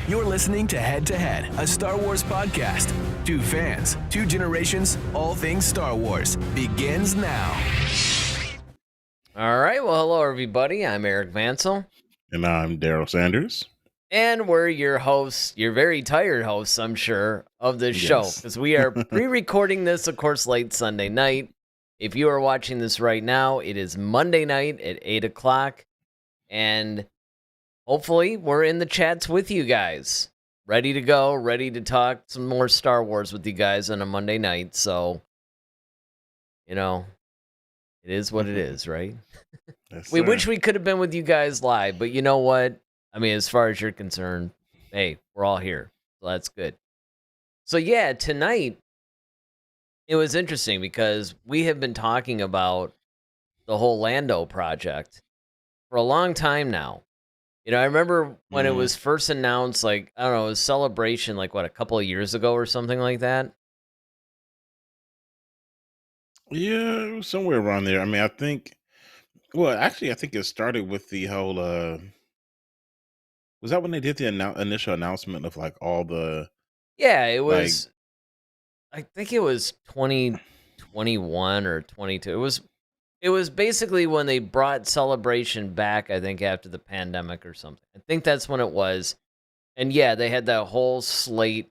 You're listening to Head to Head, a Star Wars podcast. Two fans, two generations, all things Star Wars begins now. All right. Well, hello, everybody. I'm Eric Vansel. And I'm Daryl Sanders. And we're your hosts, your very tired hosts, I'm sure, of this show. Because we are pre-recording this, of course, late Sunday night. If you are watching this right now, it is Monday night at 8 o'clock. And hopefully we're in the chats with you guys. Ready to go, ready to talk some more Star Wars with you guys on a Monday night. So, you know, it is what it is, right? Yes, We sir. wish we could have been with you guys live, but you know what? I mean, as far as you're concerned, hey, we're all here. So that's good. So yeah, tonight, it was interesting because we have been talking about the whole Lando project for a long time now. You know, I remember when it was first announced, like, I don't know, it was Celebration, like, what, a couple of years ago or something like that? Yeah, it was somewhere around there. I mean, I think it started with the whole was that when they did the initial announcement of like all the Yeah, it like was, I think it was 2021 or 22. It was basically when they brought Celebration back, I think, after the pandemic or something. I think that's when it was. And yeah, they had that whole slate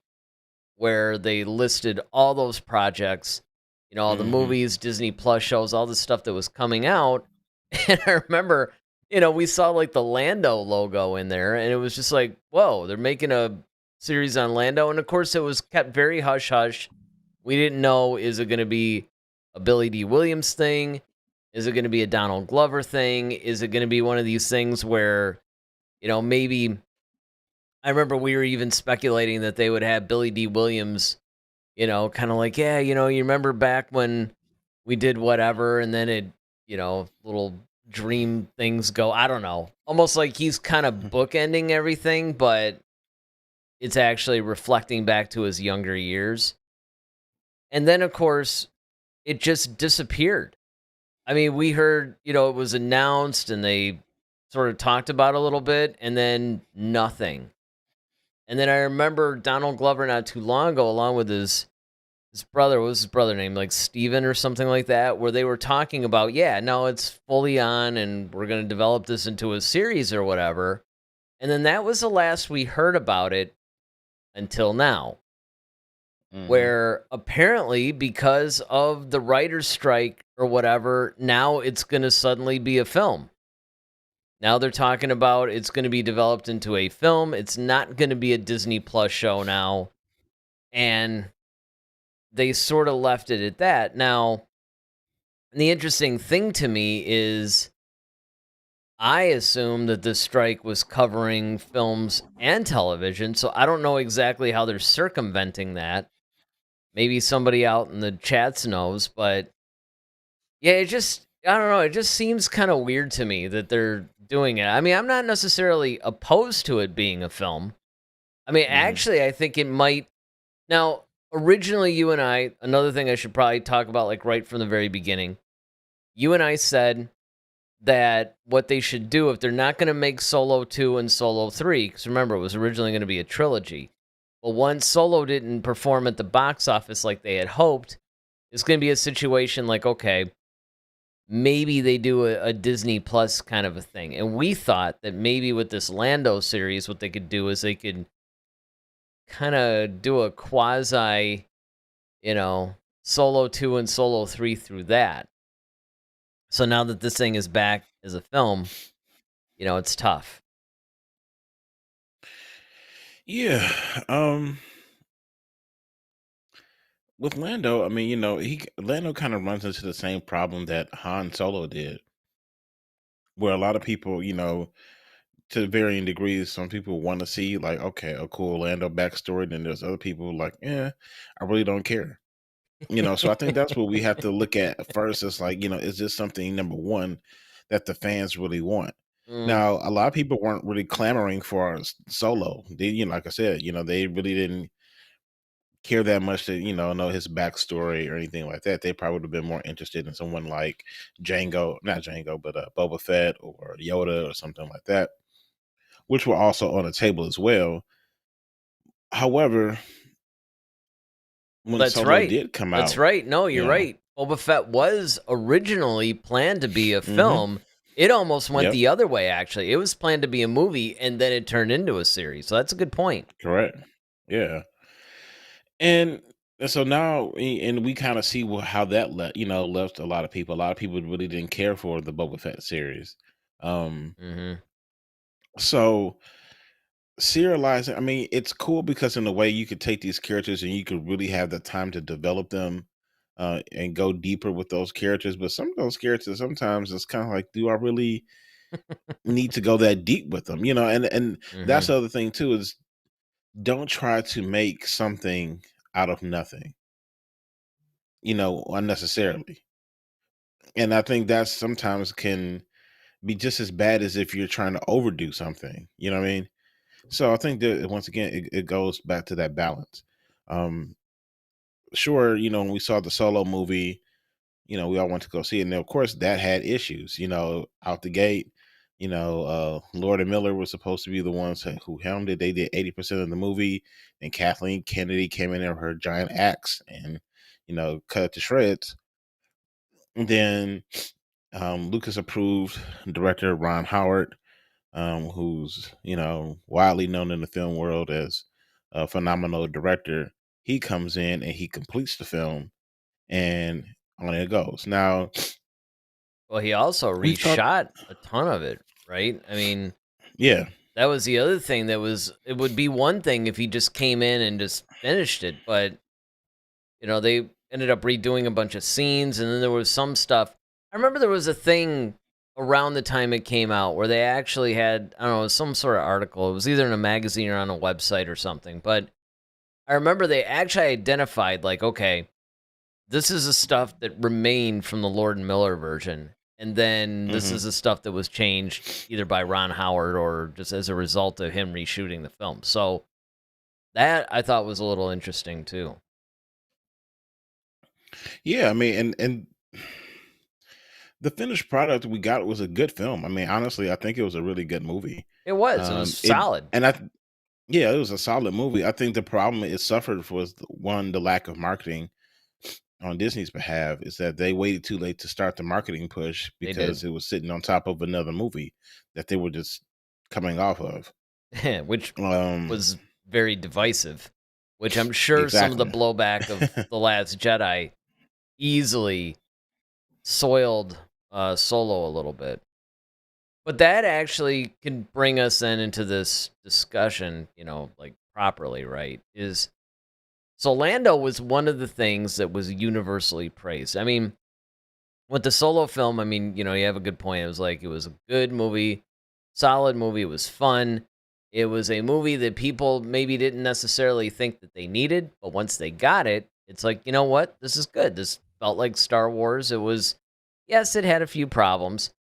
where they listed all those projects, you know, all the movies, Disney Plus shows, all the stuff that was coming out. And I remember, you know, we saw like the Lando logo in there, and it was just like, whoa, they're making a series on Lando. And of course, it was kept very hush hush. We didn't know, is it going to be a Billy D. Williams thing? Is it going to be a Donald Glover thing? Is it going to be one of these things where, you know, maybe I remember we were even speculating that they would have Billy D. Williams, you know, kind of like, yeah, you know, you remember back when we did whatever, and then it, you know, little dream things go. I don't know. Almost like he's kind of bookending everything, but it's actually reflecting back to his younger years. And then, of course, it just disappeared. I mean, we heard, you know, it was announced and they sort of talked about it a little bit, and then nothing. And then I remember Donald Glover not too long ago, along with his brother, what was his brother name? Like Steven or something like that, where they were talking about, yeah, no, it's fully on and we're going to develop this into a series or whatever. And then that was the last we heard about it until now. Where apparently, because of the writer's strike or whatever, now it's going to suddenly be a film. Now they're talking about it's going to be developed into a film. It's not going to be a Disney Plus show now. And they sort of left it at that. Now, the interesting thing to me is I assume that the strike was covering films and television, so I don't know exactly how they're circumventing that. Maybe somebody out in the chats knows, but yeah, I don't know, it just seems kind of weird to me that they're doing it. I mean, I'm not necessarily opposed to it being a film. I mean, actually, I think it might. Now, originally, you and I, another thing I should probably talk about, like right from the very beginning, you and I said that what they should do, if they're not going to make Solo 2 and Solo 3, because remember, it was originally going to be a trilogy. Well, once Solo didn't perform at the box office like they had hoped, it's going to be a situation like, okay, maybe they do a Disney Plus kind of a thing. And we thought that maybe with this Lando series, what they could do is they could kind of do a quasi, you know, Solo 2 and Solo 3 through that. So now that this thing is back as a film, you know, it's tough. Yeah. With Lando, I mean, you know, Lando kind of runs into the same problem that Han Solo did, where a lot of people, you know, to varying degrees, some people want to see like, okay, a cool Lando backstory, then there's other people like, yeah, I really don't care. You know, so I think that's what we have to look at first. It's like, you know, is this something, number one, that the fans really want? Now, a lot of people weren't really clamoring for Solo. They, you know, like I said, you know, they really didn't care that much to, you know his backstory or anything like that. They probably would have been more interested in someone like not Django, but Boba Fett or Yoda or something like that, which were also on the table as well. However, when That's Solo right. did come That's out, right. No, you you're know, right. Boba Fett was originally planned to be a hmm film. It almost went yep, the other way, actually. It was planned to be a movie, and then it turned into a series. So that's a good point. correct, yeah, and so now, and we kind of see how that left a lot of people. A lot of people really didn't care for the Boba Fett series. Um, Hmm. so serializing, I mean, it's cool because in a way you could take these characters and you could really have the time to develop them, and go deeper with those characters. But some of those characters, sometimes it's kind of like, do I really need to go that deep with them? And that's Hmm. the other thing too, is don't try to make something out of nothing, unnecessarily. And I think that sometimes can be just as bad as if you're trying to overdo something. You know what I mean? So I think that once again, it goes back to that balance. Um, sure, when we saw the Solo movie, we all went to go see it. And of course, that had issues, out the gate. Lord and Miller was supposed to be the ones who helmed it. They did 80% of the movie. And Kathleen Kennedy came in there with her giant axe and, cut it to shreds. And then Lucas approved director Ron Howard, who's widely known in the film world as a phenomenal director. He comes in and he completes the film, and on it goes. Now Well, he also we've talked, reshot a ton of it, right? I mean, yeah, that was the other thing it would be one thing if he just came in and just finished it, but they ended up redoing a bunch of scenes, and then there was some stuff. I remember there was a thing around the time it came out where they actually had, I don't know, it was some sort of article. It was either in a magazine or on a website or something. But I remember they actually identified, like, okay, this is the stuff that remained from the Lord and Miller version. And then this hmm is the stuff that was changed either by Ron Howard or just as a result of him reshooting the film. So that I thought was a little interesting too. yeah. I mean, and the finished product we got was a good film. I mean, honestly, I think it was a really good movie. It was It solid. and I Yeah, it was a solid movie. I think the problem it suffered was one, the lack of marketing on Disney's behalf, is that they waited too late to start the marketing push They because did. it was sitting on top of another movie that they were just coming off of. Which Um, was very divisive, which I'm sure some of the exactly. blowback of The Last Jedi easily soiled Solo a little bit. But that actually can bring us then into this discussion, like properly, right? Is so Lando was one of the things that was universally praised. I mean, with the Solo film, I mean, you have a good point. It was like it was a good movie, solid movie. It was fun. It was a movie that people maybe didn't necessarily think that they needed, but once they got it, it's like, you know what? This is good. This felt like Star Wars. It was, yes, it had a few problems,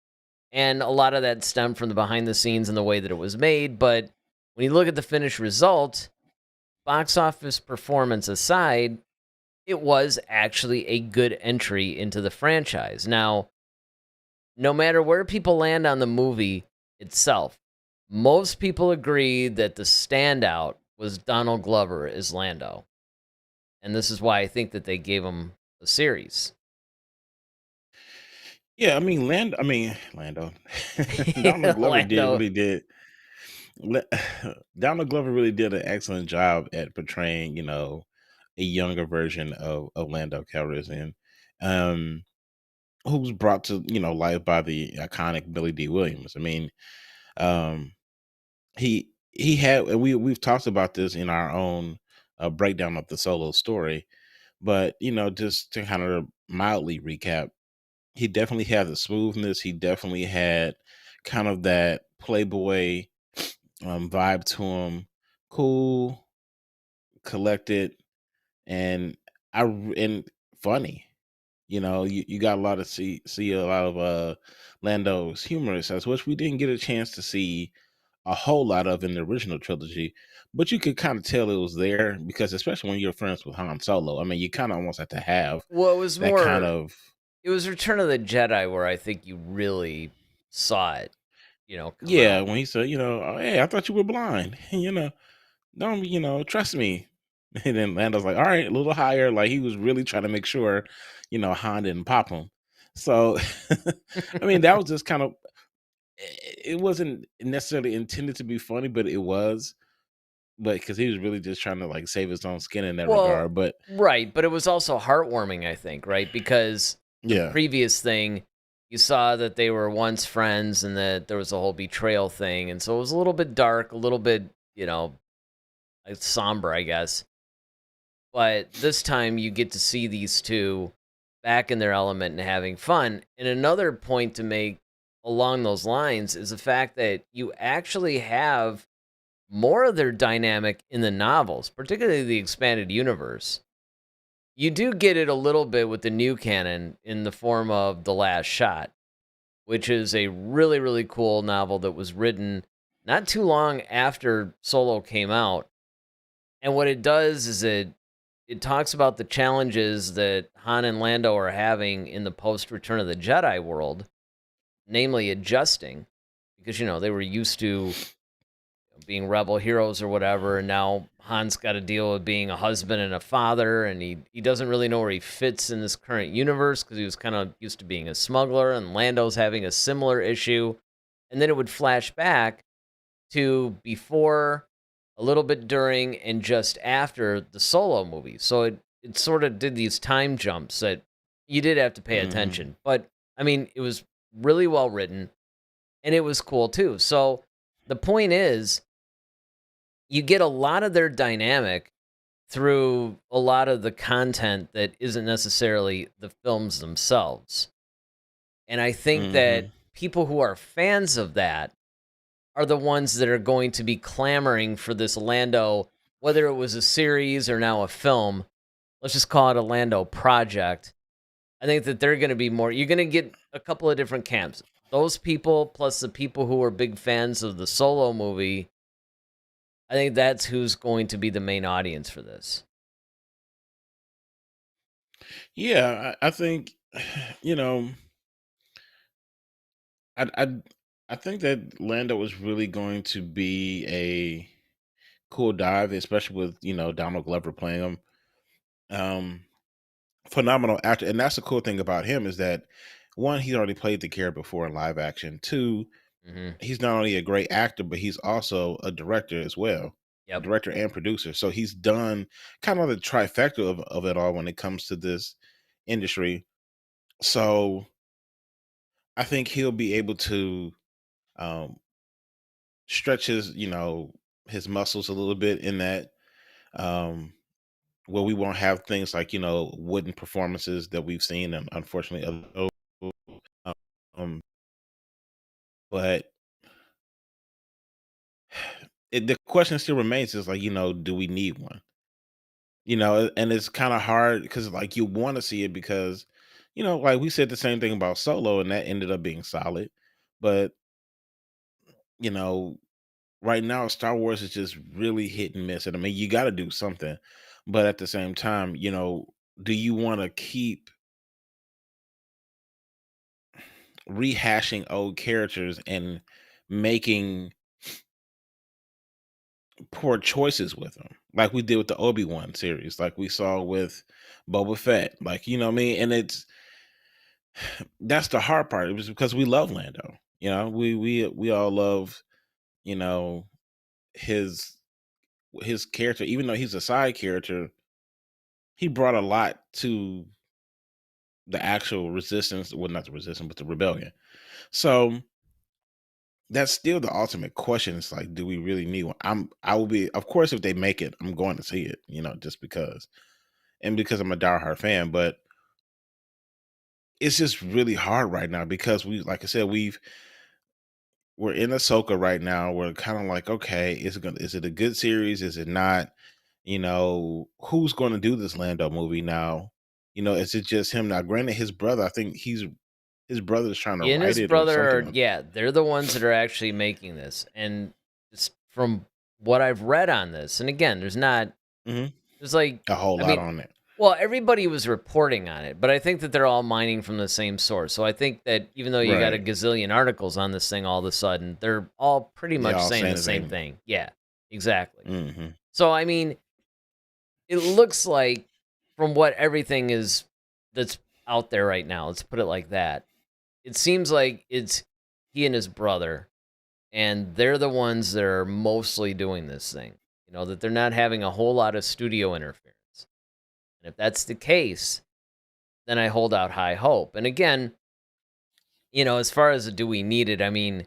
and a lot of that stemmed from the behind the scenes and the way that it was made. But when you look at the finished result, box office performance aside, it was actually a good entry into the franchise. Now, no matter where people land on the movie itself, most people agree that the standout was Donald Glover as Lando. And this is why I think that they gave him a series. Yeah, I mean, Lando. Donald Glover did Lando. really did. Le- Donald Glover really did an excellent job at portraying, a younger version of Lando Calrissian, um, who was brought to life by the iconic Billy D. Williams. I mean, um, he had, and we've talked about this in our own breakdown of the Solo story, but just to kind of mildly recap, he definitely had the smoothness. He definitely had kind of that playboy vibe to him, cool, collected, and and funny. You got a lot of see a lot of Lando's humorous as which we didn't get a chance to see a whole lot of in the original trilogy, but you could kind of tell it was there because especially when you're friends with Han Solo, I mean, you kind of almost have to have Well, it was that kind more, of it was Return of the Jedi where I think you really saw it, come yeah. out. When he said, "Oh, hey, I thought you were blind," don't, trust me. And then Lando's like, all right, a little higher. Like he was really trying to make sure, Han didn't pop him. So, I mean, that was just kind of, it wasn't necessarily intended to be funny, but it was. But because he was really just trying to like save his own skin in that Well, regard. But right, but it was also heartwarming, I think, right? Because the yeah, previous thing, you saw that they were once friends and that there was a whole betrayal thing, and so it was a little bit dark, a little bit, like somber, I guess. But this time you get to see these two back in their element and having fun. And another point to make along those lines is the fact that you actually have more of their dynamic in the novels, particularly the expanded universe. You do get it a little bit with the new canon in the form of The Last Shot, which is a really, really cool novel that was written not too long after Solo came out. And what it does is it talks about the challenges that Han and Lando are having in the post Return of the Jedi world, namely adjusting, because they were used to being rebel heroes or whatever, and now Han's got to deal with being a husband and a father, and he doesn't really know where he fits in this current universe because he was kind of used to being a smuggler, and Lando's having a similar issue, and then it would flash back to before, a little bit during, and just after the Solo movie. So it sort of did these time jumps that you did have to pay hmm attention. But I mean, it was really well written and it was cool too. So the point is, you get a lot of their dynamic through a lot of the content that isn't necessarily the films themselves. And I think that hmm people who are fans of that are the ones that are going to be clamoring for this Lando, whether it was a series or now a film. Let's just call it a Lando project. I think that they're going to be more. You're going to get a couple of different camps. Those people, plus the people who are big fans of the Solo movie, I think that's who's going to be the main audience for this. Yeah, I think, you know, I, I I think that Lando is really going to be a cool dive, especially with Donald Glover playing him. Um, Phenomenal actor, and that's the cool thing about him is that one, he's already played the character before in live action. Two, Hmm. he's not only a great actor, but he's also a director as well, Yep. director and producer. So he's done kind of the trifecta of it all when it comes to this industry. So I think he'll be able to um, stretch his muscles a little bit in that. Um, where we won't have things like wooden performances that we've seen, and unfortunately, of those. Um, but the question still remains is like do we need one? And it's kind of hard because like you want to see it because like we said the same thing about Solo, and that ended up being solid, but you know right now Star Wars is just really hit and miss, and I mean you got to do something, but at the same time, do you want to keep rehashing old characters and making poor choices with them, like we did with the Obi-Wan series, like we saw with Boba Fett, like what I mean? And that's the hard part. It was because we love Lando. We all love, you know, his his character, even though he's a side character, he brought a lot to the actual resistance, well not the resistance, but the rebellion. So that's still the ultimate question. It's like, do we really need one? I will be, of course, if they make it, I'm going to see it, just because. And because I'm a diehard fan, but it's just really hard right now because like I said, we're in Ahsoka right now. We're kind of like, okay, is it a good series? Is it not? Who's going to do this Lando movie now? Is it just him? Now, granted, his brother, I think his brother's trying to He and write his it or brother something. are, yeah, they're the ones that are actually making this. And it's from what I've read on this, and again, Mhm. there's like, A whole I lot mean, on it. well, everybody was reporting on it, but I think that they're all mining from the same source. So I think that even though you got a Right. gazillion articles on this thing all of a sudden, they're all pretty They much all saying saying the the same same. thing. Yeah, exactly. Mhm. So I mean, it looks like from what everything is that's out there right now, let's put it like that. It seems like it's he and his brother, and they're the ones that are mostly doing this thing. That they're not having a whole lot of studio interference. And if that's the case, then I hold out high hope. And again, as far as do we need it, I mean,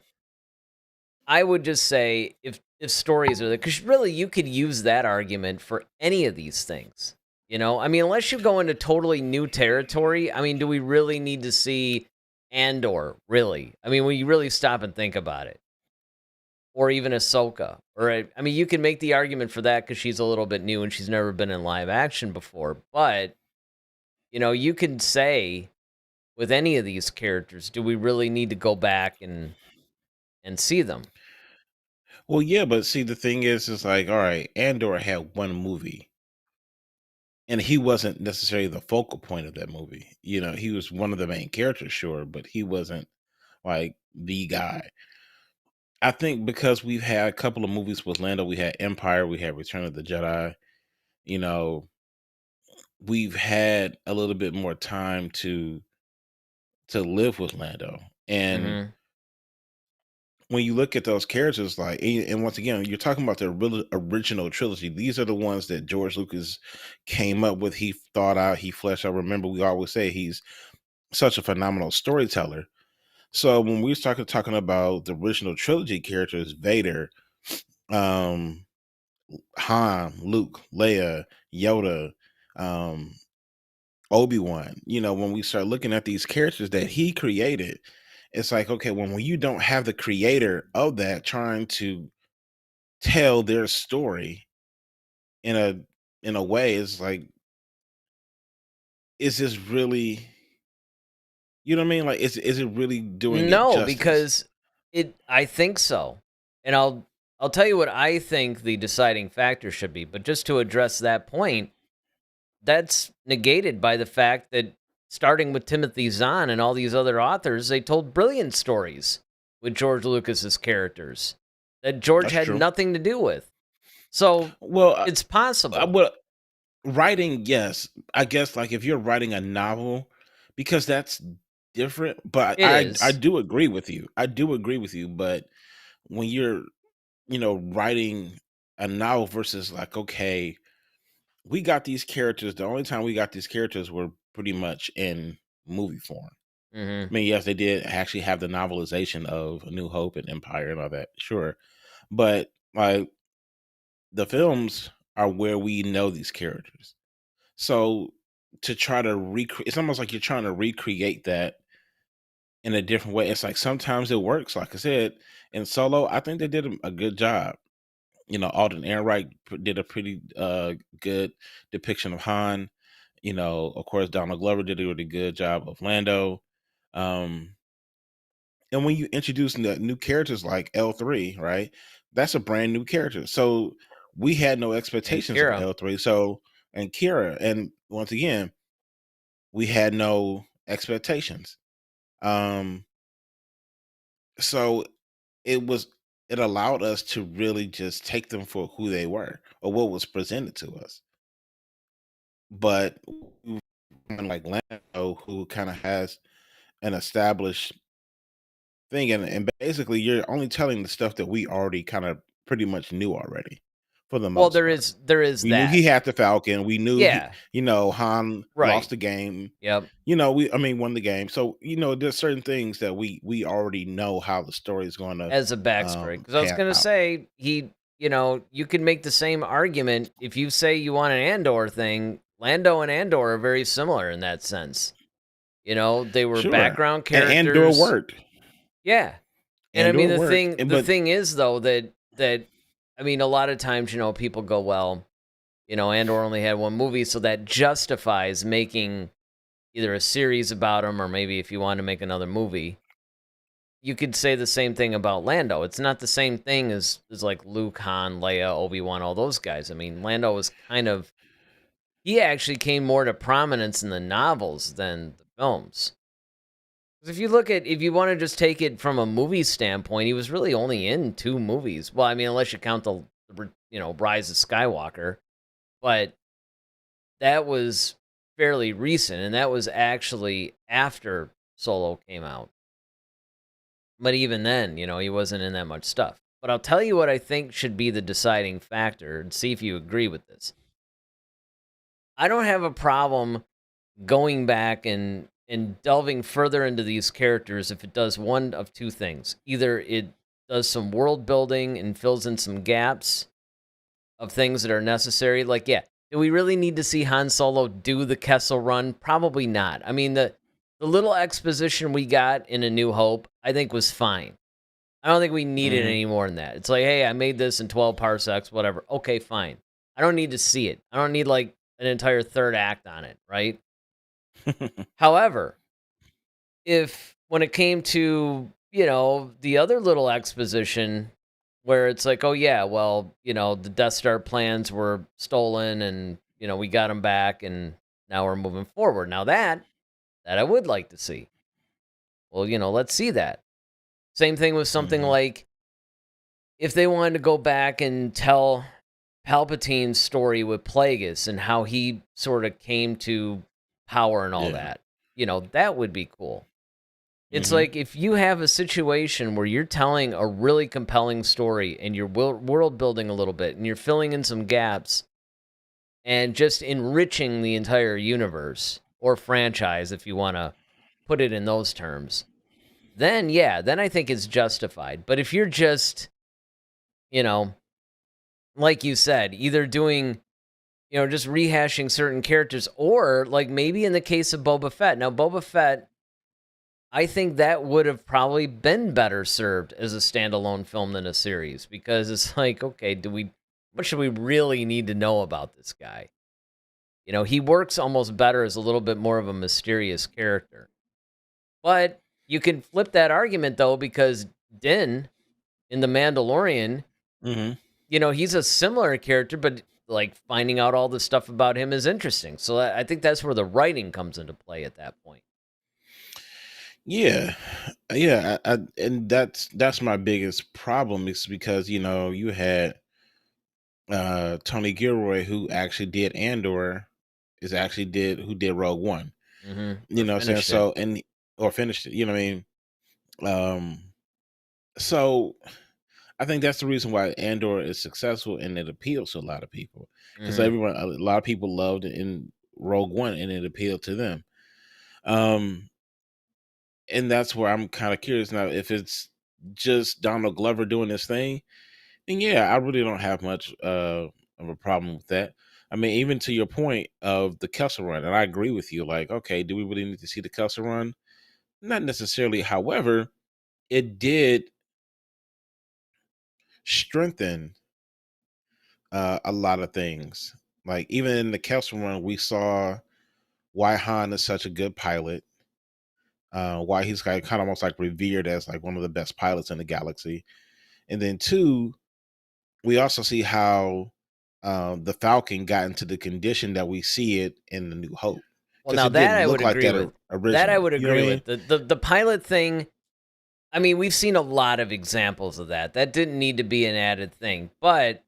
I would just say if stories are there, because really you could use that argument for any of these things. I mean, unless you go into totally new territory, I mean, do we really need to see Andor? Really? I mean, when you really stop and think about it, or even Ahsoka, or I mean, you can make the argument for that because she's a little bit new and she's never been in live action before. But you can say with any of these characters, do we really need to go back and see them? Well, yeah, but see, the thing is like, all right, Andor had one movie, and he wasn't necessarily the focal point of that movie. He was one of the main characters, sure, but he wasn't like the guy. I think because we've had a couple of movies with Lando, we had Empire, we had Return of the Jedi. You know, we've had a little bit more time to live with Lando, and Hmm. when you look at those characters, like, and once again, you're talking about the original trilogy. These are the ones that George Lucas came up with. He thought out, he fleshed out. Remember, we always say he's such a phenomenal storyteller. So when we start talking about the original trilogy characters, Vader, um, Han, Luke, Leia, Yoda, um, Obi-Wan, when we start looking at these characters that he created, it's like, okay, when you don't have the creator of that trying to tell their story in a way, it's like, is this really, you know what I mean? Like, is it really doing it No, justice? because I think so. And I'll tell you what I think the deciding factor should be, but just to address that point, that's negated by the fact that starting with Timothy Zahn and all these other authors, they told brilliant stories with George Lucas's characters that George That's had true. nothing to do with. So Well, it's I possible. would writing, yes. I guess like if you're writing a novel, because that's different. But It I is. do agree with you. I do agree with you. But when you're writing a novel versus like, okay, we got these characters. The only time we got these characters were pretty much in movie form. Hmm. I mean, yes, they did actually have the novelization of A New Hope and Empire and all that, sure. But like the films are where we know these characters. So to try to recreate, it's almost like you're trying to recreate that in a different way. It's like sometimes it works. Like I said, in Solo, I think they did a good job. Alden Ehrenreich did a pretty good depiction of Han. Of course, Donald Glover did a really good job of Lando. Um, and when you introduce new characters like L3, right? That's a brand new character. So we had no And expectations of Kira. L3. So, and Kira, and once again, we had no expectations. Um, so it allowed us to really just take them for who they were or what was presented to us. But like Lando, who kind of has an established thing, and basically you're only telling the stuff that we already kind of pretty much knew already, for the Well, most there part. is there is We knew he that. had the Falcon. We knew Yeah. Han lost Right. the game. Yep. I mean, won the game. So there's certain things that we already know how the story is going to As a backstory, because I was pan gonna out. say you can make the same argument if you say you want an Andor thing. Lando and Andor are very similar in that sense. They were Sure, background and Andor characters. worked. Yeah. And I mean Andor worked, the thing is though that I mean a lot of times, people go, well, Andor only had one movie, so that justifies making either a series about him or maybe if you want to make another movie. You could say the same thing about Lando. It's not the same thing as like Luke, Han, Leia, Obi-Wan, all those guys. I mean, Lando was he actually came more to prominence in the novels than the films. 'Cause if you want to just take it from a movie standpoint, he was really only in two movies. Well, I mean, unless you count the Rise of Skywalker, but that was fairly recent, and that was actually after Solo came out. But even then, he wasn't in that much stuff. But I'll tell you what I think should be the deciding factor, and see if you agree with this. I don't have a problem going back and delving further into these characters if it does one of two things. Either it does some world building and fills in some gaps of things that are necessary. Like, yeah, do we really need to see Han Solo do the Kessel Run? Probably not. I mean, the little exposition we got in A New Hope, I think was fine. I don't think we needed any more than that. It's like, hey, I made this in 12 parsecs, whatever. Okay, fine. I don't need to see it. I don't need like an entire third act on it, right? However, if when it came to, the other little exposition where it's like, oh yeah, well, the Death Star plans were stolen and, we got them back and now we're moving forward. Now that I would like to see. Well, let's see that. Same thing with something like if they wanted to go back and tell Palpatine's story with Plagueis and how he sort of came to power and all that, that would be cool. It's like if you have a situation where you're telling a really compelling story and you're world building a little bit and you're filling in some gaps and just enriching the entire universe or franchise, if you want to put it in those terms, then I think it's justified. But if you're just, like you said, either doing, just rehashing certain characters, or like maybe in the case of Boba Fett. Now, Boba Fett, I think that would have probably been better served as a standalone film than a series, because it's like, okay, what should we really need to know about this guy? He works almost better as a little bit more of a mysterious character. But you can flip that argument, though, because Din in The Mandalorian, he's a similar character, but like finding out all the stuff about him is interesting. So I think that's where the writing comes into play at that point. Yeah, and that's my biggest problem, is because you had Tony Gilroy, who actually did Andor, who did Rogue One. You know what I'm saying? So or finished it. You know what I mean? So I think that's the reason why Andor is successful and it appeals to a lot of people, because a lot of people loved it in Rogue One and it appealed to them. And that's where I'm kind of curious now, if it's just Donald Glover doing this thing. And I really don't have much of a problem with that. I mean, even to your point of the Kessel Run, and I agree with you. Like, okay, do we really need to see the Kessel Run? Not necessarily. However, it did strengthen a lot of things. Like, even in the Kessel Run, we saw why Han is such a good pilot. Why he's kind of almost like revered as like one of the best pilots in the galaxy. And then two, we also see how the Falcon got into the condition that we see it in The New Hope. Well, now that I would agree with. That I would agree with. The pilot thing, I mean, we've seen a lot of examples of that. That didn't need to be an added thing. But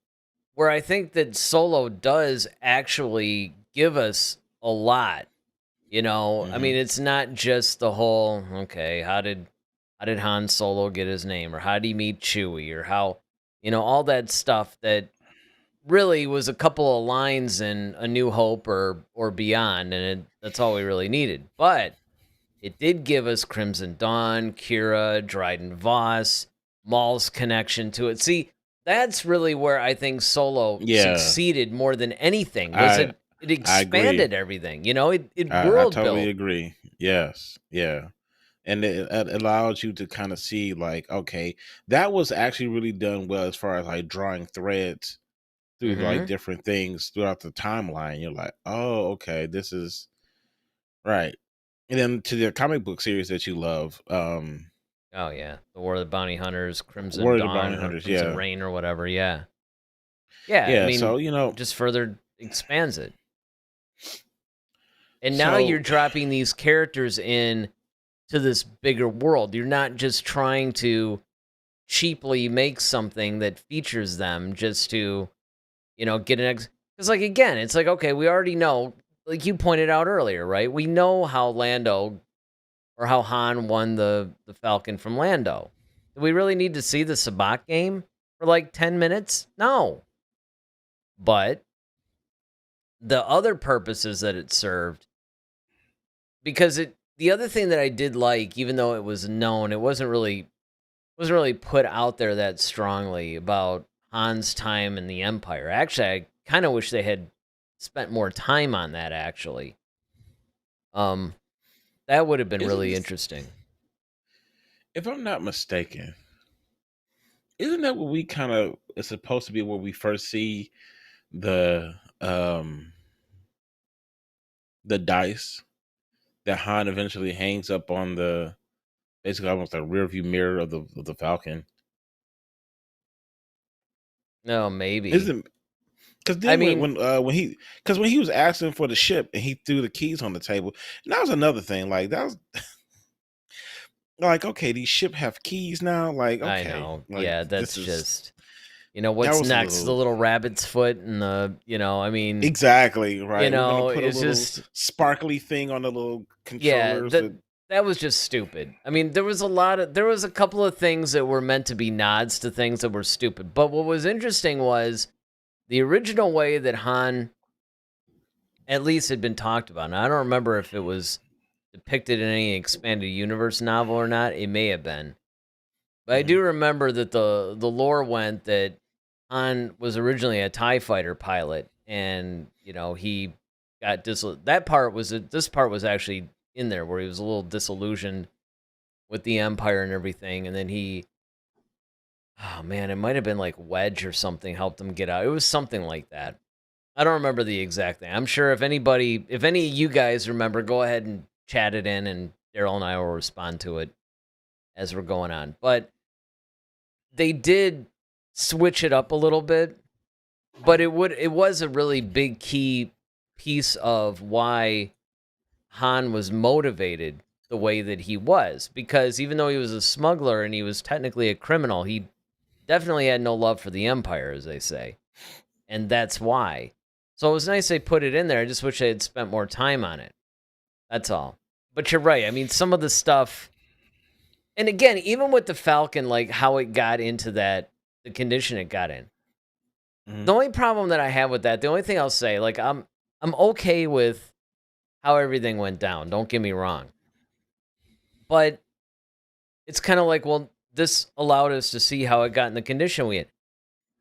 where I think that Solo does actually give us a lot, I mean, it's not just the whole, okay, how did Han Solo get his name, or how did he meet Chewie, or how, all that stuff that really was a couple of lines in A New Hope or beyond, and that's all we really needed. But it did give us Crimson Dawn, Kira, Dryden Voss, Maul's connection to it. See, that's really where I think Solo succeeded more than anything. It expanded everything, it world built. I totally agree. Yes, yeah. And it allows you to kind of see, like, okay, that was actually really done well as far as like drawing threads through like different things throughout the timeline. You're like, oh, okay, this is right. And then to the comic book series that you love, oh yeah, the War of the Bounty Hunters, Crimson War of Dawn, the Bounty or Hunters, Crimson Rain, or whatever. Yeah. I mean, so just further expands it. And now you're dropping these characters in to this bigger world. You're not just trying to cheaply make something that features them just to get an because like again, it's like okay, we already know, like you pointed out earlier, right? We know how Lando or how Han won the Falcon from Lando. Do we really need to see the Sabacc game for like 10 minutes? No. But the other purposes that it served, because the other thing that I did like, even though it was known, it wasn't really put out there that strongly about Han's time in the Empire. Actually, I kind of wish they had spent more time on that. Actually, that would have been Isn't really this, interesting. if I'm not mistaken, isn't that what we kind of is supposed to be where we first see the dice that Han eventually hangs up on the basically almost a rear view mirror of the Falcon? No, maybe. Isn't because I then mean, when he was asking for the ship and he threw the keys on the table, and that was another thing. Like that was like okay, these ship have keys now. Like I okay, know. like Yeah, this that's is just that what's was a next? The little little rabbit's foot and the I mean, exactly right. We're gonna put a it's little just sparkly thing on the little yeah, controllers that that. that was just stupid. I mean, there was a couple of things that were meant to be nods to things that were stupid. But what was interesting was the original way that Han at least had been talked about. And I don't remember if it was depicted in any expanded universe novel or not. It may have been. But I Mhm. do remember that the lore went that Han was originally a TIE fighter pilot, and he got this part was actually in there where he was a little disillusioned with the Empire and everything, and then oh man, it might have been like Wedge or something helped him get out. It was something like that. I don't remember the exact thing. I'm sure if any of you guys remember, go ahead and chat it in, and Daryl and I will respond to it as we're going on. But they did switch it up a little bit, but it was a really big key piece of why Han was motivated the way that he was, because even though he was a smuggler and he was technically a criminal, he definitely had no love for the Empire, as they say, and that's why. So it was nice they put it in there. I just wish they had spent more time on it. That's all. But you're right. I mean, some of the stuff, and again, even with the Falcon, like how it got into the condition it got in. The Mhm. only problem that I have with that, the only thing I'll say, like I'm okay with how everything went down. Don't get me wrong. But it's kind of like, well, this allowed us to see how it got in the condition we had.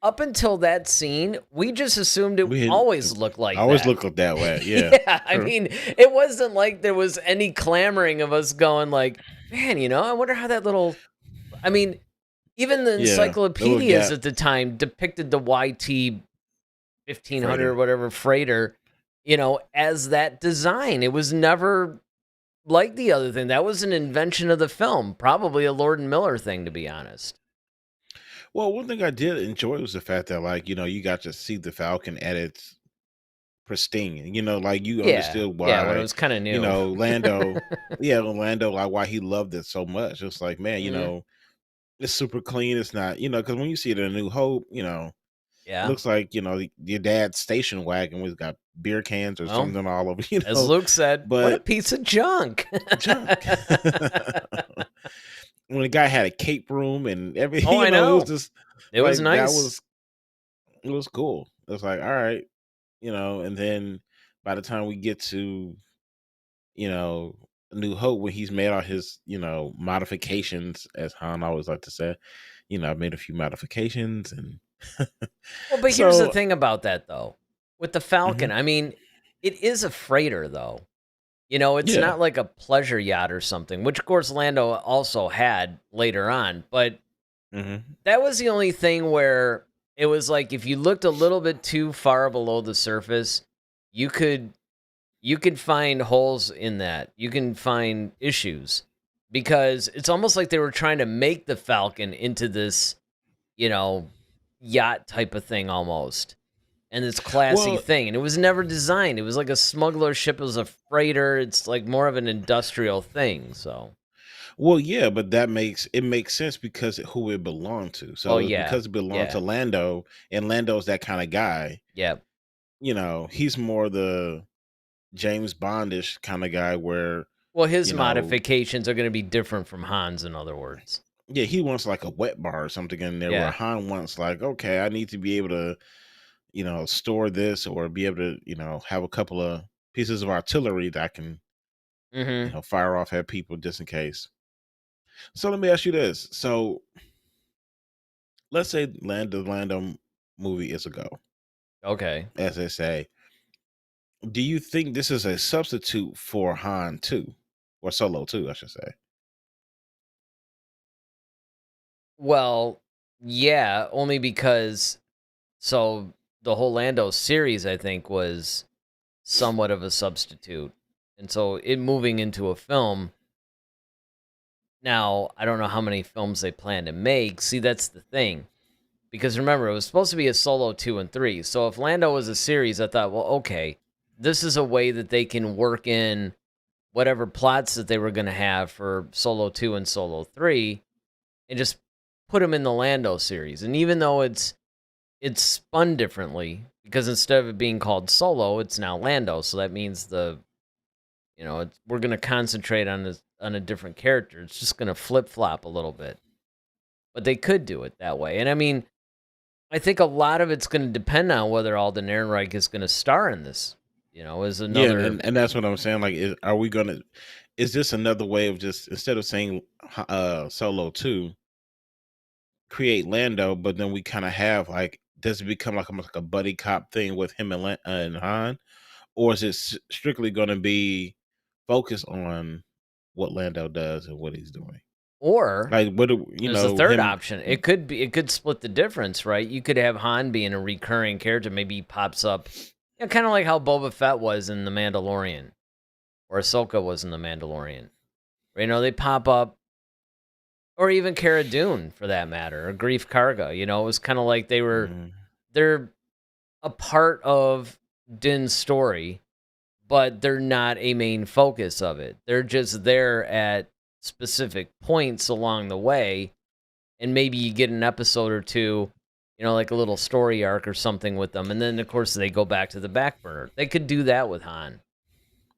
Up until that scene, we just assumed it We had, always looked I like always that. look that way. Yeah, Yeah, I true. mean, it wasn't like there was any clamoring of us going like, man, I wonder how that little. I mean, even the Yeah, the little encyclopedias gap at the time depicted the YT 1500 or freighter. whatever freighter, as that design. It was never like the other thing. That was an invention of the film, probably a Lord and Miller thing, to be honest. Well, one thing I did enjoy was the fact that, like, you got to see the Falcon at its pristine. Like you Yeah, understood yeah, when it why, was kind of new. Lando, yeah, Lando, like why he loved it so much. It's like, man, Hmm. it's super clean. It's not, because when you see it in A New Hope, it Yeah. looks like your dad's station wagon was got beer cans or Well, something all over, as Luke said, what a but piece of junk. junk. When the guy had a cape room and everything, Oh, I it was know. just It was like that nice. was it was cool. It was like, all right, and then by the time we get to, you know, A New Hope, when he's made all his, modifications, as Han always like to say, I've made a few modifications and Well, but here's the so thing about that, though. With the Falcon, mhm, I mean, it is a freighter, though. It's yeah. not like a pleasure yacht or something, which, of course, Lando also had later on. But Hmm. that was the only thing where it was like if you looked a little bit too far below the surface, you could find holes in that. You can find issues because it's almost like they were trying to make the Falcon into this, you know, yacht type of thing almost. And this classy Well, thing. And it was never designed. It was like a smuggler ship. It was a freighter. It's like more of an industrial thing. So, Well, yeah, but it makes sense because who it belonged to. Well, So it's yeah, because it belonged to yeah, Lando, and Lando's that kind of guy. yeah. He's more the James Bondish kind of guy where, Well, his you know, modifications are going to be different from Han's, in other words. yeah, he wants like a wet bar or something in there where Yeah. Han wants like, okay, I need to be able to, store this or be able to, have a couple of pieces of artillery that I can, Mm-hmm. fire off at people just in case. So let me ask you this. So let's say the Lando movie is a go, Okay. as they say. Do you think this is a substitute for Han 2 or Solo 2, I should say? Well, yeah, only because so the whole Lando series, I think, was somewhat of a substitute. And so it moving into a film, now I don't know how many films they plan to make. See, that's the thing. Because remember, it was supposed to be a solo 2 and 3. So if Lando was a series, I thought, well, okay, this is a way that they can work in whatever plots that they were going to have for solo 2 and solo 3 and just put them in the Lando series. And even though it's spun differently because instead of it being called Solo, it's now Lando. So that means we're going to concentrate on a different character. It's just going to flip flop a little bit, but they could do it that way. And I mean, I think a lot of it's going to depend on whether Alden Ehrenreich is going to star in this. As Yeah, another. and that's what I'm saying. Like, are we gonna? Is this another way of just instead of saying Solo 2, create Lando, but then we kind of have like, does it become like almost like a buddy cop thing with him and Han, or is it strictly going to be focused on what Lando does and what he's doing? Or Like, what do there's a third him? option. It could split the difference, right? You could have Han being a recurring character. Maybe he pops up, kind of like how Boba Fett was in The Mandalorian, or Ahsoka was in The Mandalorian. They pop up, or even Cara Dune for that matter, or Grief Karga. It was kind of like Mm, they're a part of Din's story, but they're not a main focus of it. They're just there at specific points along the way, and maybe you get an episode or two, like a little story arc or something with them, and then of course they go back to the back burner. They could do that with Han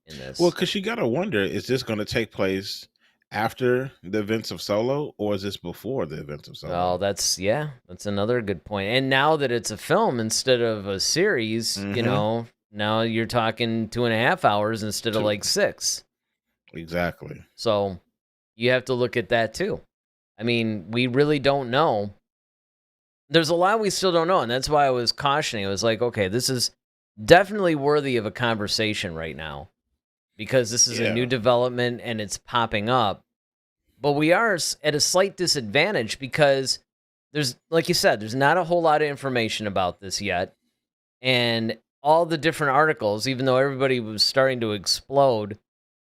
in well, this. because you got to wonder, is this going to take place after the events of Solo, or is this before the events of Well, Solo? that's another good point. And now that it's a film instead of a series, Mm-hmm. now you're talking 2.5 hours instead of like 6. Exactly. So you have to look at that too. I mean, we really don't know. There's a lot we still don't know, and that's why I was cautioning. It was like, okay, this is definitely worthy of a conversation right now because this is a new Yeah. development and it's popping up. But we are at a slight disadvantage because there's, like you said, there's not a whole lot of information about this yet. And all the different articles, even though everybody was starting to explode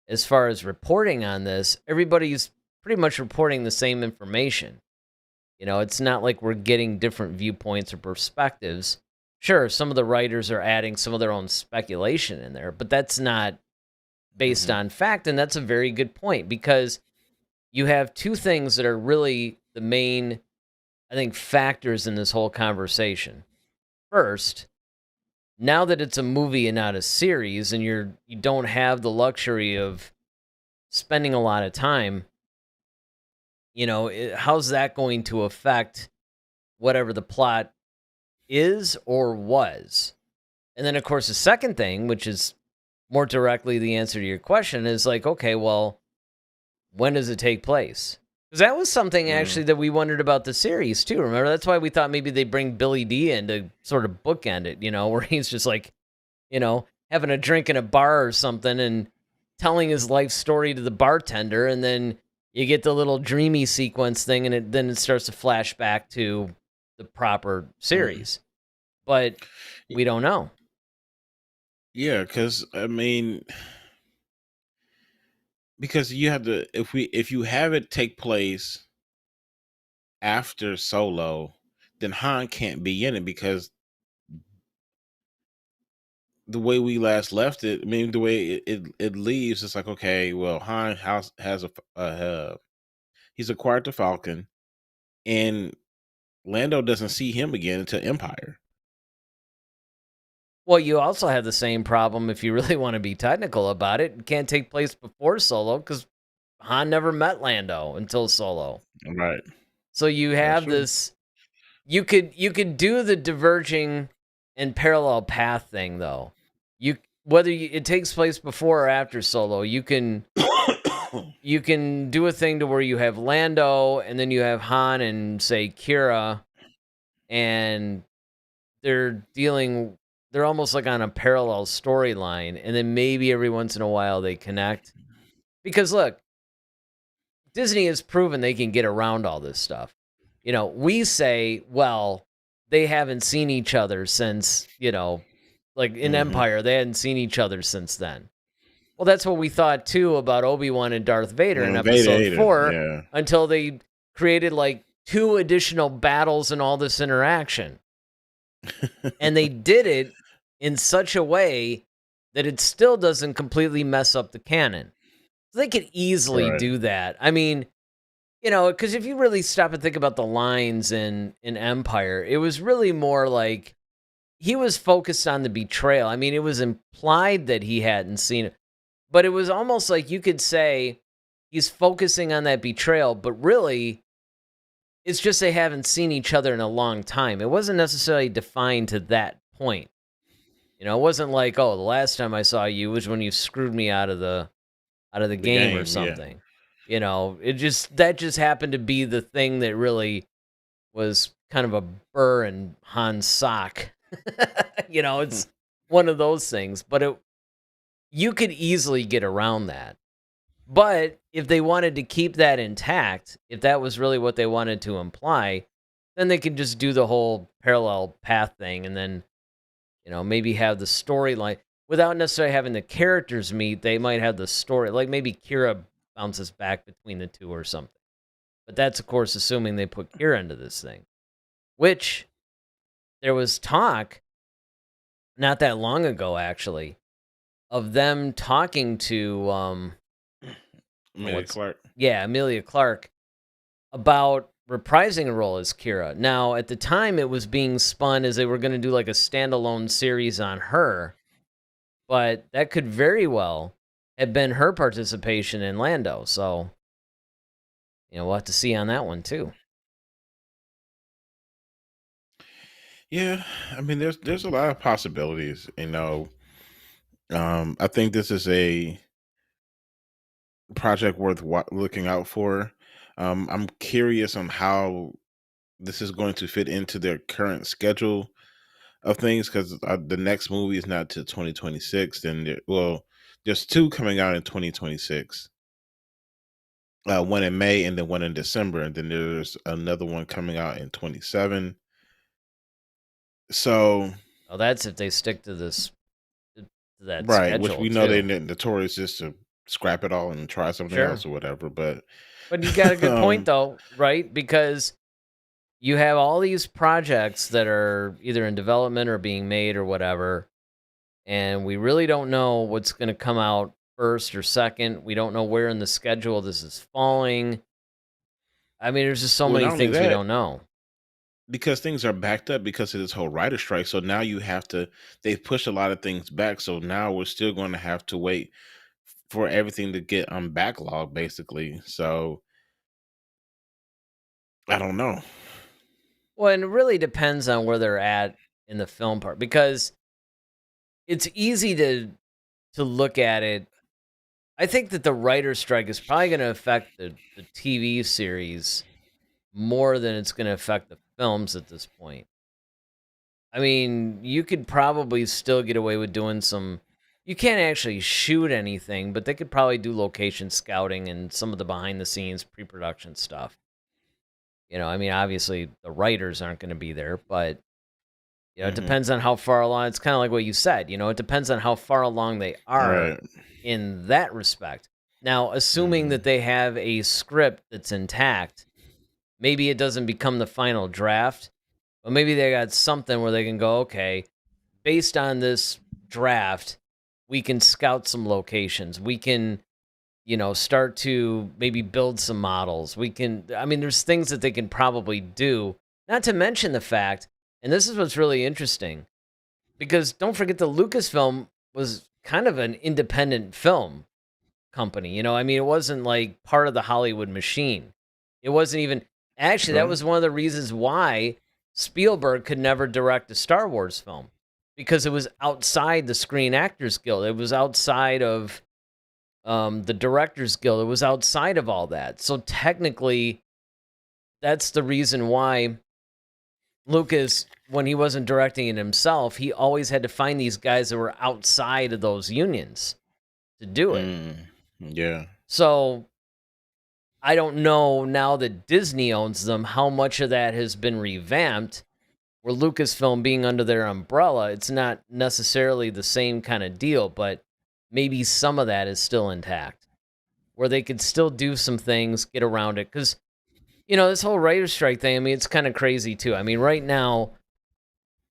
as far as reporting on this, everybody's pretty much reporting the same information. It's not like we're getting different viewpoints or perspectives. Sure, some of the writers are adding some of their own speculation in there, but that's not based Hmm. on fact. And that's a very good point because you have two things that are really the main, I think, factors in this whole conversation. First, now that it's a movie and not a series, and you don't have the luxury of spending a lot of time, how's that going to affect whatever the plot is or was? And then, of course, the second thing, which is more directly the answer to your question, is like, okay, well, when does it take place? Because that was something Mm. actually that we wondered about the series too. Remember, that's why we thought maybe they bring Billy D in to sort of bookend it, where he's just like, having a drink in a bar or something and telling his life story to the bartender, and then you get the little dreamy sequence thing, and then it starts to flash back to the proper Mm. series. But we don't know. Yeah, because I mean, because you have to, if you have it take place after Solo, then Han can't be in it because the way we last left it, I mean, the way it leaves, it's like, okay, well, Han has a He's acquired the Falcon, and Lando doesn't see him again until Empire. Well, you also have the same problem if you really want to be technical about it. It can't take place before Solo because Han never met Lando until Solo. Right. So you That's have true. this. You could do the diverging and parallel path thing though. It takes place before or after Solo, you can do a thing to where you have Lando and then you have Han and say Kira, and they're dealing they're almost like on a parallel storyline, and then maybe every once in a while they connect. Because look, Disney has proven they can get around all this stuff. We say, well, they haven't seen each other since, like in hmm Empire, they hadn't seen each other since then. Well, that's what we thought too about Obi-Wan and Darth Vader in episode Vader, 4 yeah. until they created like 2 additional battles and all this interaction. And they did it in such a way that it still doesn't completely mess up the canon. So they could easily Right. do that. I mean, because if you really stop and think about the lines in Empire, it was really more like he was focused on the betrayal. I mean, it was implied that he hadn't seen it, but it was almost like you could say he's focusing on that betrayal, but really it's just they haven't seen each other in a long time. It wasn't necessarily defined to that point. It wasn't like, oh, the last time I saw you was when you screwed me out of the The game or game, yeah. something. That just happened to be the thing that really was kind of a burr in Han's sock. It's one of those things, but you could easily get around that. But if they wanted to keep that intact, if that was really what they wanted to imply, then they could just do the whole parallel path thing and then, maybe have the storyline without necessarily having the characters meet. They might have the story, like maybe Kira bounces back between the two or something. But that's, of course, assuming they put Kira into this thing, which there was talk not that long ago, actually, of them talking to Amelia Clark. Amelia Clark about reprising a role as Kira. Now, at the time, it was being spun as they were going to do like a standalone series on her, but that could very well have been her participation in Lando. So, we'll have to see on that one too. Yeah, I mean, there's a lot of possibilities. I think this is a project worth looking out for. I'm curious on how this is going to fit into their current schedule of things because the next movie is not till 2026. Then, there's 2 coming out in 2026. One in May and then one in December, and then there's another one coming out in 27. So, Oh, that's if they stick to that right, which schedule we know they're too. notorious just to scrap it all and try something Sure. else or whatever. But But you got a good point um, though, right? Because you have all these projects that are either in development or being made or whatever, and we really don't know what's going to come out first or second. We don't know where in the schedule this is falling. I mean, there's just so well, many not only things we that, don't know. because things are backed up because of this whole writer strike. So now they've pushed a lot of things back. So now we're still going to have to wait for everything to get on backlog, basically. So I don't know. Well, and it really depends on where they're at in the film part because it's easy to look at it. I think that the writer's strike is probably going to affect the TV series more than it's going to affect the films at this point. I mean, you could probably still get away with doing some. You can't actually shoot anything, but they could probably do location scouting and some of the behind the scenes pre production stuff. I mean, obviously the writers aren't going to be there, but it hmm depends on how far along. It's kind of like what you said. It depends on how far along they are Right. in that respect. Now, assuming hmm that they have a script that's intact, maybe it doesn't become the final draft, but maybe they got something where they can go, okay, based on this draft, we can scout some locations. We can, start to maybe build some models. There's things that they can probably do, not to mention the fact, and this is what's really interesting, because don't forget the Lucasfilm was kind of an independent film company. It wasn't like part of the Hollywood machine. It wasn't even, actually, that Right. was one of the reasons why Spielberg could never direct a Star Wars film, because it was outside the Screen Actors Guild. It was outside of the Directors Guild. It was outside of all that. So technically, that's the reason why Lucas, when he wasn't directing it himself, he always had to find these guys that were outside of those unions to do it. Yeah. So I don't know, now that Disney owns them, how much of that has been revamped, where Lucasfilm being under their umbrella, it's not necessarily the same kind of deal, but maybe some of that is still intact, where they could still do some things, get around it. Because, this whole writer's strike thing, it's kind of crazy too. Right now,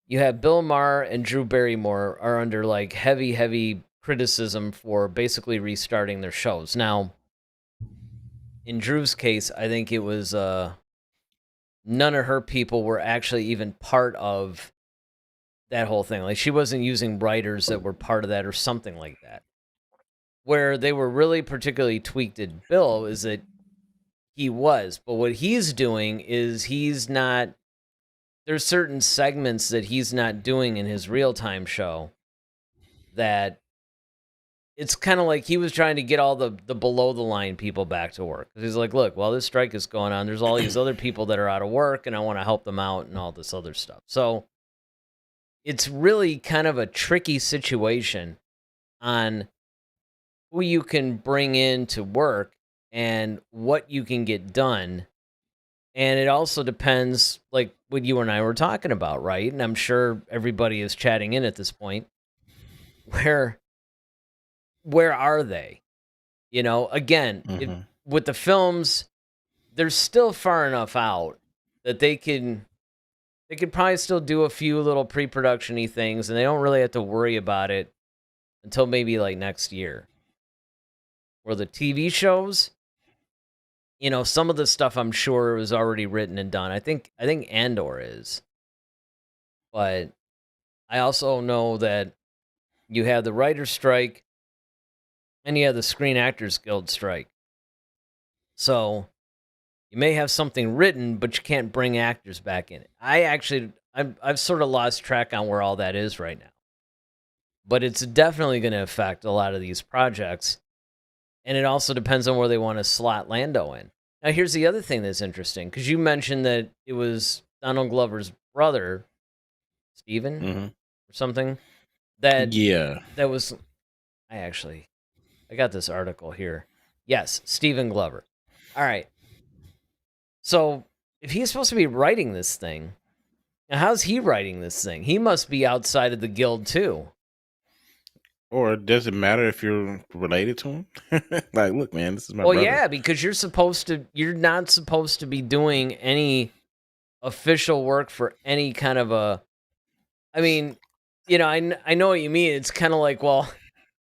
you have Bill Maher and Drew Barrymore are under like heavy, heavy criticism for basically restarting their shows. Now, in Drew's case, I think it was none of her people were actually even part of that whole thing. Like, she wasn't using writers that were part of that or something like that. Where they were really particularly tweaked at Bill is that he was. But what he's doing is there's certain segments that he's not doing in his real-time show that it's kind of like he was trying to get all the below-the-line people back to work. He's like, look, while this strike is going on, there's all these other people that are out of work, and I want to help them out and all this other stuff. So it's really kind of a tricky situation on who you can bring in to work and what you can get done. And it also depends, like what you and I were talking about, right? And I'm sure everybody is chatting in at this point. Where are they? Again, with the films, they're still far enough out that they could probably still do a few little pre-production-y things, and they don't really have to worry about it until maybe like next year. Where the TV shows, some of the stuff I'm sure was already written and done. I think Andor is. But I also know that you have the writer's strike and you have the Screen Actors Guild strike. So you may have something written, but you can't bring actors back in it. I've sort of lost track on where all that is right now. But it's definitely going to affect a lot of these projects. And it also depends on where they want to slot Lando in. Now, here's the other thing that's interesting, because you mentioned that it was Donald Glover's brother, Steven, or something, that was... I got this article here. Yes, Stephen Glover. All right. So, if he's supposed to be writing this thing, now how's he writing this thing? He must be outside of the guild, too. Or does it matter if you're related to him? Like, look, man, this is my brother. Well, yeah, because you're not supposed to be doing any official work for any kind of a... I know what you mean. It's kind of like, well,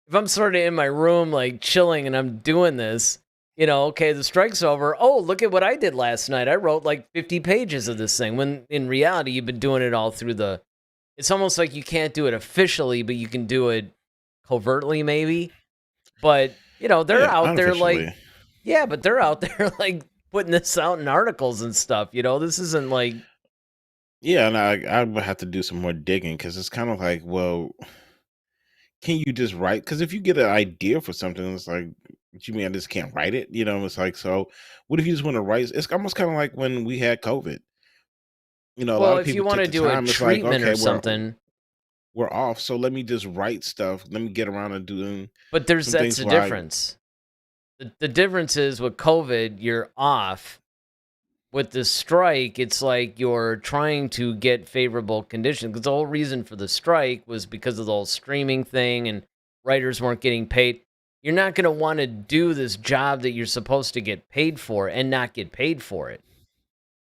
if I'm sort of in my room, like, chilling, and I'm doing this, okay, the strike's over. Oh, look at what I did last night. I wrote, like, 50 pages of this thing, when in reality, you've been doing it all through the... It's almost like you can't do it officially, but you can do it covertly, maybe. But, they're out there, like... Yeah, but they're out there, like, putting this out in articles and stuff, This isn't, like... Yeah, and I would have to do some more digging, because it's kind of like, well... Can you just write? Because if you get an idea for something, it's like, what you mean I just can't write it? It's like, so what if you just want to write? It's almost kind of like when we had COVID. A lot Well, of if you people want to took the do a time. It's like, treatment okay, or something, we're off, so let me just write stuff. Let me get around and doing but some that's things the while difference. The difference is with COVID, you're off. With the strike, it's like you're trying to get favorable conditions, because the whole reason for the strike was because of the whole streaming thing and writers weren't getting paid. You're not going to want to do this job that you're supposed to get paid for and not get paid for it.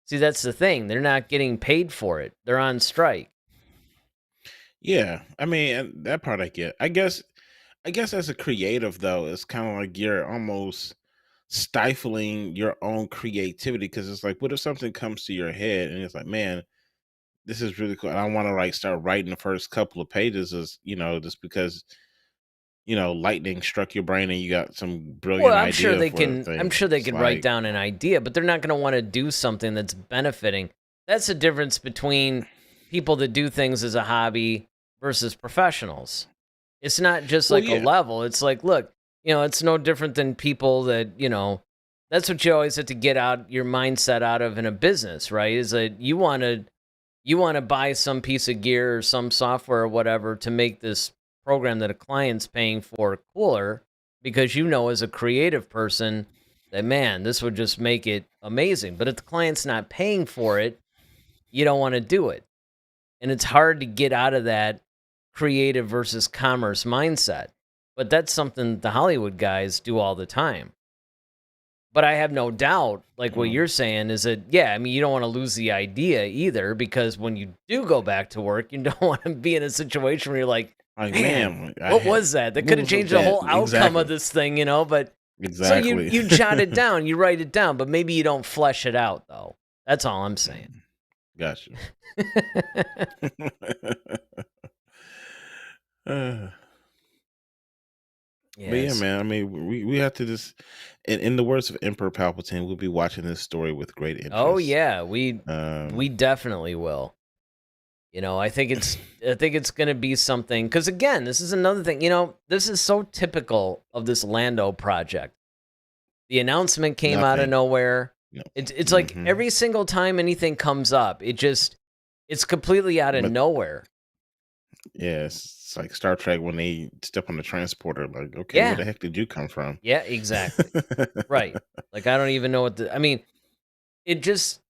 See, that's the thing. They're not getting paid for it. They're on strike. Yeah, and that part I get. I guess I guess as a creative though, it's kind of like you're almost stifling your own creativity because it's like, what if something comes to your head and it's like, man, this is really cool, and I want to like start writing the first couple of pages, as just because lightning struck your brain and you got some Well, brilliant idea for the I'm thing. sure they It's can write like, down an idea, but they're not going to want to do something that's benefiting. That's the difference between people that do things as a hobby versus professionals. It's not just well, like a yeah, level. It's like, look, it's no different than people that, that's what you always have to get out your mindset out of in a business, right? Is that you want to buy some piece of gear or some software or whatever to make this program that a client's paying for cooler because as a creative person that, man, this would just make it amazing. But if the client's not paying for it, you don't want to do it. And it's hard to get out of that creative versus commerce mindset. But that's something the Hollywood guys do all the time. But I have no doubt, like what mm, you're saying, is that, yeah, I mean, you don't want to lose the idea either, because when you do go back to work, you don't want to be in a situation where you're like, like man, man, what was that? That what could have was changed the that whole outcome exactly? of this thing, But so you Exactly. you jot it down, you write it down, but maybe you don't flesh it out, though. That's all I'm saying. Gotcha. Uh, but yeah, Yes. man. I mean, we have to just, in the words of Emperor Palpatine, we'll be watching this story with great Oh interest. yeah, we Um, definitely will. I think it's going to be something, cuz again, this is another thing, this is so typical of this Lando project. The announcement came out of nothing. nowhere. No. It's like Hmm. every single time anything comes up, it's completely out of But nowhere. yeah, it's like Star Trek when they step on the transporter. Like, okay, where Yeah. the heck did you come from? Yeah, exactly. Right. Like, I don't even know I mean, it just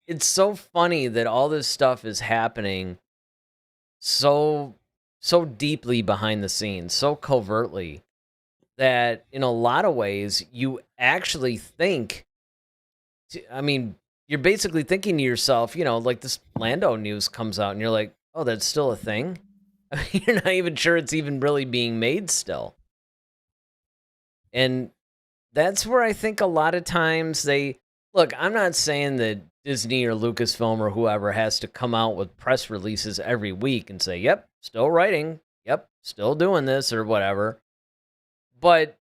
it's so funny that all this stuff is happening so deeply behind the scenes, so covertly, that in a lot of ways you actually think I mean, you're basically thinking to yourself, like this Lando news comes out and you're like, "Oh, that's still a thing?" I mean, you're not even sure it's even really being made still. And that's where I think a lot of times they look. I'm not saying that Disney or Lucasfilm or whoever has to come out with press releases every week and say, "Yep, still writing. Yep, still doing this," or whatever. But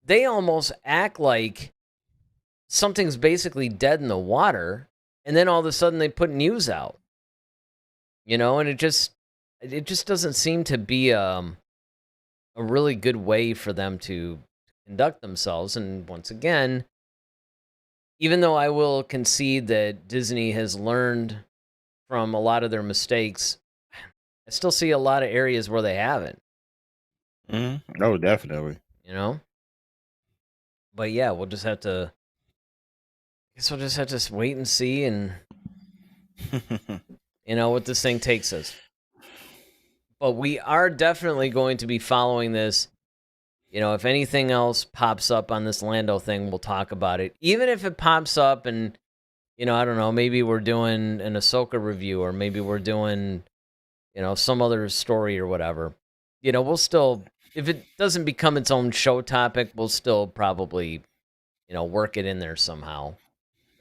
they almost act like something's basically dead in the water, and then all of a sudden they put news out, and it just doesn't seem to be a really good way for them to conduct themselves. And once again, even though I will concede that Disney has learned from a lot of their mistakes, I still see a lot of areas where they haven't, Hmm. Oh, definitely. you know? But yeah, we'll just have to wait and see, and what this thing takes us. But we are definitely going to be following this. If anything else pops up on this Lando thing, we'll talk about it. Even if it pops up and, I don't know, maybe we're doing an Ahsoka review, or maybe we're doing, some other story or whatever. We'll still, if it doesn't become its own show topic, we'll still probably, work it in there somehow.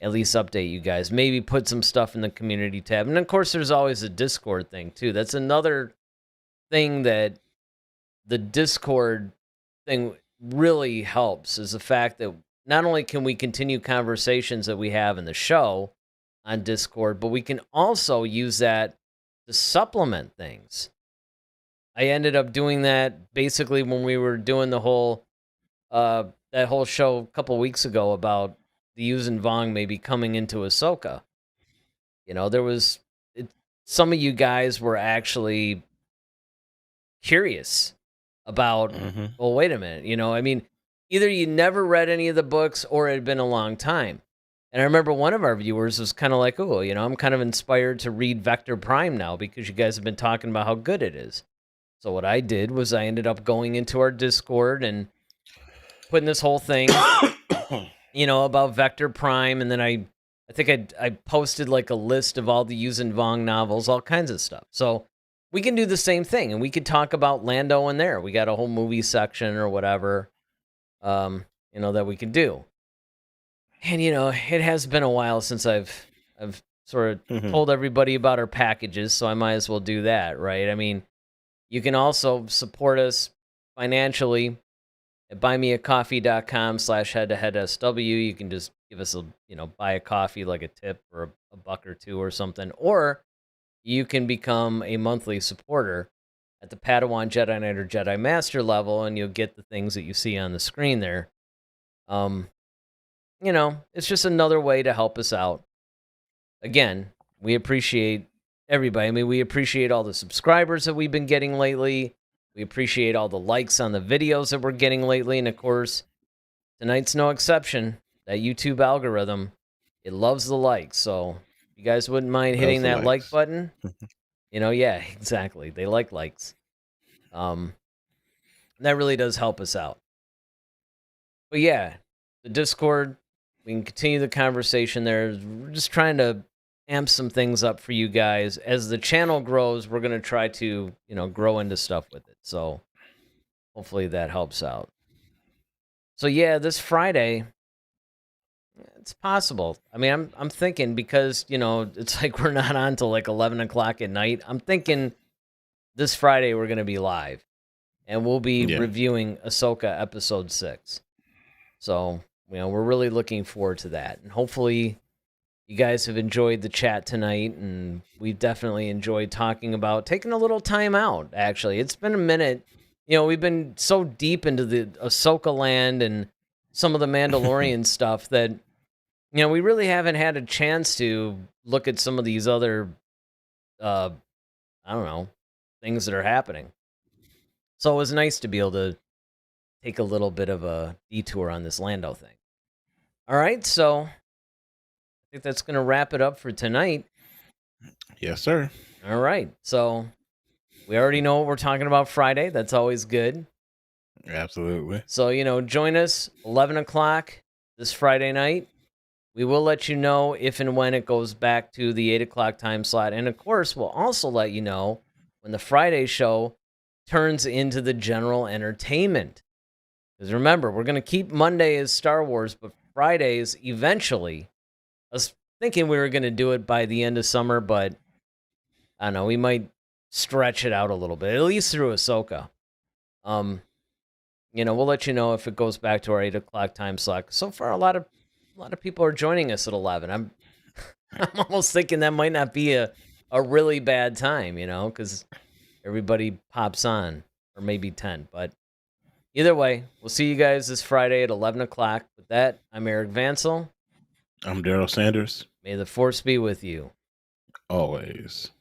At least update you guys. Maybe put some stuff in the community tab. And of course, there's always a Discord thing, too. That's another thing that the Discord thing really helps, is the fact that not only can we continue conversations that we have in the show on Discord, but we can also use that to supplement things. I ended up doing that basically when we were doing that whole show a couple weeks ago about the Yuuzhan Vong maybe coming into Ahsoka. There was some of you guys were actually curious about, Hmm. well, wait a minute, I mean, either you never read any of the books or it had been a long time. And I remember one of our viewers was kind of like, oh, I'm kind of inspired to read Vector Prime now because you guys have been talking about how good it is. So what I did was I ended up going into our Discord and putting this whole thing, about Vector Prime. And then I think I posted like a list of all the Yuuzhan Vong novels, all kinds of stuff. So we can do the same thing, and we could talk about Lando in there. We got a whole movie section or whatever, that we could do. And it has been a while since I've sort of told everybody about our packages, so I might as well do that, right? I mean, you can also support us financially at buymeacoffee.com/head-to-head-SW. You can just give us buy a coffee, like a tip or a buck or two or something, or you can become a monthly supporter at the Padawan, Jedi Knight, or Jedi Master level, and you'll get the things that you see on the screen there. It's just another way to help us out. Again, we appreciate everybody. I mean, we appreciate all the subscribers that we've been getting lately. We appreciate all the likes on the videos that we're getting lately. And of course, tonight's no exception. That YouTube algorithm, it loves the likes. So if you guys wouldn't mind hitting that like button, yeah, exactly. They like likes. That really does help us out. But yeah, the Discord, we can continue the conversation there. We're just trying to amp some things up for you guys. As the channel grows, we're going to try to, grow into stuff with it. So hopefully that helps out. So yeah, this Friday, it's possible. I mean, I'm thinking, because, it's like we're not on till like 11 o'clock at night. I'm thinking this Friday we're going to be live, and we'll be reviewing Ahsoka Episode 6. So, we're really looking forward to that. And hopefully you guys have enjoyed the chat tonight, and we've definitely enjoyed talking about taking a little time out, actually. It's been a minute. We've been so deep into the Ahsoka land and some of the Mandalorian stuff that, we really haven't had a chance to look at some of these other, I don't know, things that are happening. So it was nice to be able to take a little bit of a detour on this Lando thing. All right, so I think that's going to wrap it up for tonight. Yes, sir. All right, so we already know what we're talking about Friday. That's always good. Absolutely. So, join us 11 o'clock this Friday night. We will let you know if and when it goes back to the 8 o'clock time slot. And, of course, we'll also let you know when the Friday show turns into the general entertainment. Because remember, we're going to keep Monday as Star Wars, but Fridays eventually. I was thinking we were going to do it by the end of summer, but I don't know, we might stretch it out a little bit, at least through Ahsoka. We'll let you know if it goes back to our 8 o'clock time slot. So far, a lot of people are joining us at 11. I'm almost thinking that might not be a really bad time, because everybody pops on, or maybe 10. But either way, we'll see you guys this Friday at 11 o'clock. With that, I'm Eric Vansel. I'm Daryl Sanders. May the Force be with you. Always.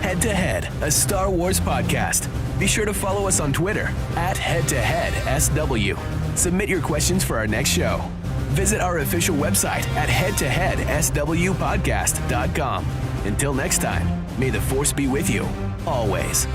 Head to Head, a Star Wars podcast. Be sure to follow us on Twitter at head-to-head-SW. Submit your questions for our next show. Visit our official website at head-to-head-swpodcast.com. Until next time, may the Force be with you, always.